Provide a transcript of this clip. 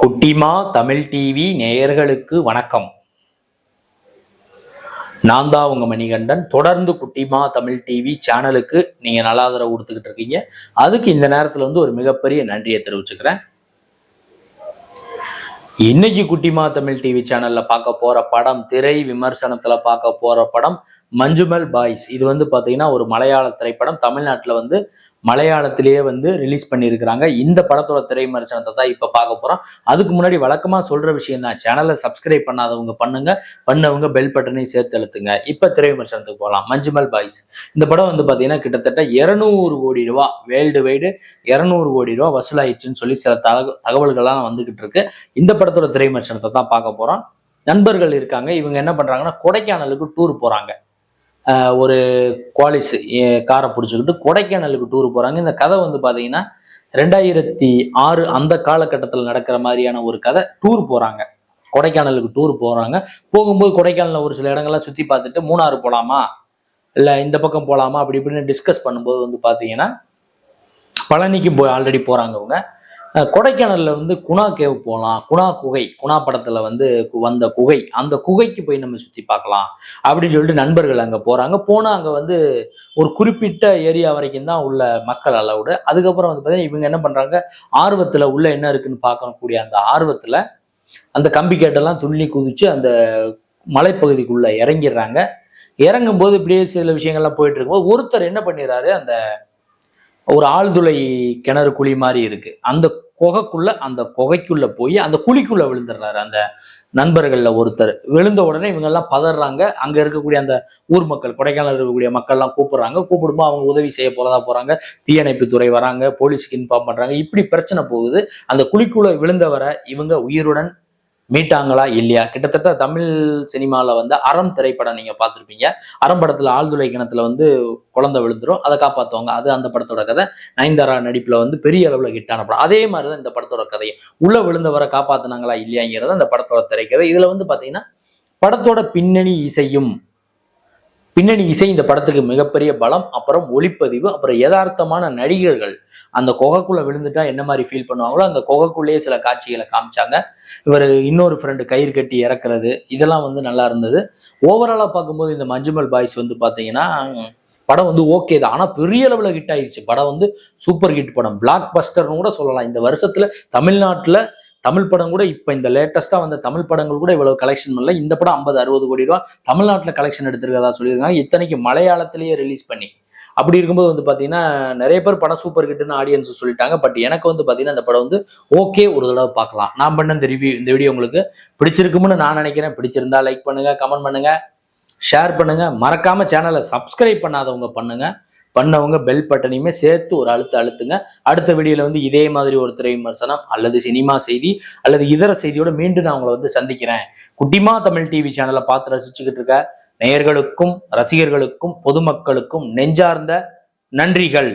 குட்டிமா தமிழ் டிவி நேயர்களுக்கு வணக்கம். நான் தான் உங்க மணிகண்டன். தொடர்ந்து குட்டிமா தமிழ் டிவி சேனலுக்கு நீங்க நல்ல ஆதரவு கொடுத்துக்கிட்டு இருக்கீங்க. அதுக்கு இந்த நேரத்துல ஒரு மிகப்பெரிய நன்றியை தெரிவிச்சுக்கிறேன். இன்னைக்கு குட்டிமா தமிழ் டிவி சேனல்ல பார்க்க போற படம், திரை விமர்சனத்துல பார்க்க போற படம் மஞ்சுமல் பாய்ஸ். இது பாத்தீங்கன்னா ஒரு மலையாள திரைப்படம். தமிழ்நாட்டுல மலையாளத்திலேயே ரிலீஸ் பண்ணியிருக்கிறாங்க. இந்த படத்தோட திரை விமர்சனத்தை தான் இப்ப பார்க்க போறோம். அதுக்கு முன்னாடி வழக்கமா சொல்ற விஷயம் தான், சேனலை சப்ஸ்கிரைப் பண்ணாதவங்க பண்ணுங்க, பண்ணவங்க பெல் பட்டனையும் சேர்த்து அழுத்துங்க. இப்ப திரை விமர்சனத்துக்கு போகலாம். மஞ்சுமல் பாய்ஸ் இந்த படம் பாத்தீங்கன்னா கிட்டத்தட்ட 200 கோடி ரூபாய், வேர்ல்டு வைடு 200 கோடி ரூபாய் வசூலாயிடுச்சுன்னு சொல்லி சில தகவல்கள்லாம் வந்துகிட்டு இருக்கு. இந்த படத்தோட திரை விமர்சனத்தை தான் பார்க்க போறோம். நண்பர்கள் இருக்காங்க, இவங்க என்ன பண்றாங்கன்னா கொடைக்கானலுக்கு டூர் போறாங்க. ஒரு குவாலிஸ் காரை பிடிச்சிக்கிட்டு கொடைக்கானலுக்கு டூர் போறாங்க. இந்த கதை பாத்தீங்கன்னா 2006 அந்த காலகட்டத்தில் நடக்கிற மாதிரியான ஒரு கதை. டூர் போறாங்க, கொடைக்கானலுக்கு டூர் போறாங்க. போகும்போது கொடைக்கானல்ல ஒரு சில இடங்கள்லாம் சுத்தி பார்த்துட்டு மூணாறு போலாமா இல்ல இந்த பக்கம் போலாமா அப்படி இப்படின்னு டிஸ்கஸ் பண்ணும்போது பாத்தீங்கன்னா பழனிக்கு ஆல்ரெடி போறாங்க அவங்க. கொடைக்கானல்ல குணா கேவ் போகலாம், குணா குகை, குணா படத்துல வந்த குகை, அந்த குகைக்கு போய் நம்ம சுத்தி பார்க்கலாம் அப்படின்னு சொல்லிட்டு நண்பர்கள் அங்க போறாங்க. போனா அங்க ஒரு குறிப்பிட்ட ஏரியா வரைக்கும் தான் உள்ள மக்கள் அலவுடு. அதுக்கப்புறம் பார்த்தீங்கன்னா இவங்க என்ன பண்றாங்க, ஆர்வத்துல உள்ள என்ன இருக்குன்னு பார்க்கக்கூடிய அந்த ஆர்வத்துல அந்த கம்பி கேட்டெல்லாம் துள்ளி குதிச்சு அந்த மலைப்பகுதிக்குள்ள இறங்கிடுறாங்க. இறங்கும் போது இப்படியே சில விஷயங்கள்லாம் போயிட்டு இருக்கும்போது ஒருத்தர் என்ன பண்ணிடுறாரு, அந்த ஒரு ஆழ்துளை கிணறு குழி மாதிரி இருக்கு, அந்த அந்த குகைக்குள்ள போய் அந்த குழிக்குள்ள விழுந்துடுறாரு. அந்த நண்பர்கள்ல ஒருத்தர் விழுந்த உடனே இவங்க எல்லாம் பதறாங்க. அங்க இருக்கக்கூடிய அந்த ஊர் மக்கள், கொடைக்கானல் இருக்கக்கூடிய மக்கள் எல்லாம் கூப்பிடும்போது அவங்க உதவி செய்ய போறாங்க. தீயணைப்பு துறை வராங்க, போலீஸ்க்கு இன்ஃபார்ம் பண்றாங்க. இப்படி பிரச்சனை போகுது. அந்த குழிக்குள்ள விழுந்தவரை இவங்க உயிருடன் மீட்டாங்களா இல்லையா? கிட்டத்தட்ட தமிழ் சினிமால அறம் திரைப்படம் நீங்க பார்த்திருப்பீங்க. அறம் படத்துல ஆழ்துளை கிணத்துல குழந்தை விழுந்துரும், அதை காப்பாத்துவாங்க. அது அந்த படத்தோட கதை. நயன்தாரா நடிப்புல பெரிய அளவுல ஹிட்டான படம். அதே மாதிரிதான் இந்த படத்தோட கதையை. உள்ள விழுந்தவரை காப்பாத்தினாங்களா இல்லையாங்கிறத இந்த படத்தோட திரைக்கதை. இதுல பாத்தீங்கன்னா படத்தோட பின்னணி இசை இந்த படத்துக்கு மிகப்பெரிய பலம். அப்புறம் ஒளிப்பதிவு, அப்புறம் யதார்த்தமான நடிகர்கள். அந்த குகைக்குள்ள விழுந்துட்டா என்ன மாதிரி ஃபீல் பண்ணுவாங்களோ அந்த குகைக்குள்ளேயே சில காட்சிகளை காமிச்சாங்க. இவர் இன்னொரு ஃப்ரெண்டு கயிறு கட்டி இறக்குறது, இதெல்லாம் நல்லா இருந்தது. ஓவராலா பார்க்கும்போது இந்த மஞ்சுமல் பாய்ஸ் பாத்தீங்கன்னா படம் ஓகே தான். ஆனா பெரிய அளவுல ஹிட் ஆயிடுச்சு. படம் சூப்பர் ஹிட் படம், பிளாக் பஸ்டர்னு கூட சொல்லலாம். இந்த வருஷத்துல தமிழ்நாட்டுல தமிழ் படம் கூட இப்ப இந்த லேட்டஸ்டா வந்த தமிழ் படங்கள் கூட இவ்வளவு கலெக்ஷன் பண்ணல. இந்த படம் 50-60 கோடி ரூபாய் தமிழ்நாட்டுல கலெக்ஷன் எடுத்திருக்கதா சொல்லியிருக்காங்க. இத்தனைக்கு மலையாளத்திலேயே ரிலீஸ் பண்ணி. அப்படி இருக்கும்போது பாத்தீங்கன்னா நிறைய பேர் படம் சூப்பர் ஹிட்னு ஆடியன்ஸ் சொல்லிட்டாங்க. பட் எனக்கு பாத்தீங்கன்னா இந்த படம் ஓகே, ஒரு தடவை பார்க்கலாம். நான் பண்ண இந்த வீடியோ உங்களுக்கு பிடிச்சிருக்கும்னு நான் நினைக்கிறேன். பிடிச்சிருந்தா லைக் பண்ணுங்க, கமெண்ட் பண்ணுங்க, ஷேர் பண்ணுங்க. மறக்காம சேனலை சப்ஸ்கிரைப் பண்ணாதவங்க பண்ணவங்க பெல் பட்டனையுமே சேர்த்து ஒரு அழுத்துங்க. அடுத்த வீடியோல இதே மாதிரி ஒரு திரை விமர்சனம் அல்லது சினிமா செய்தி அல்லது இதர செய்தியோட மீண்டும் நான் உங்களை சந்திக்கிறேன். குட்டிமா தமிழ் டிவி சேனலை பார்த்து ரசிச்சுக்கிட்டு இருக்க நேயர்களுக்கும் ரசிகர்களுக்கும் பொதுமக்களுக்கும் நெஞ்சார்ந்த நன்றிகள்.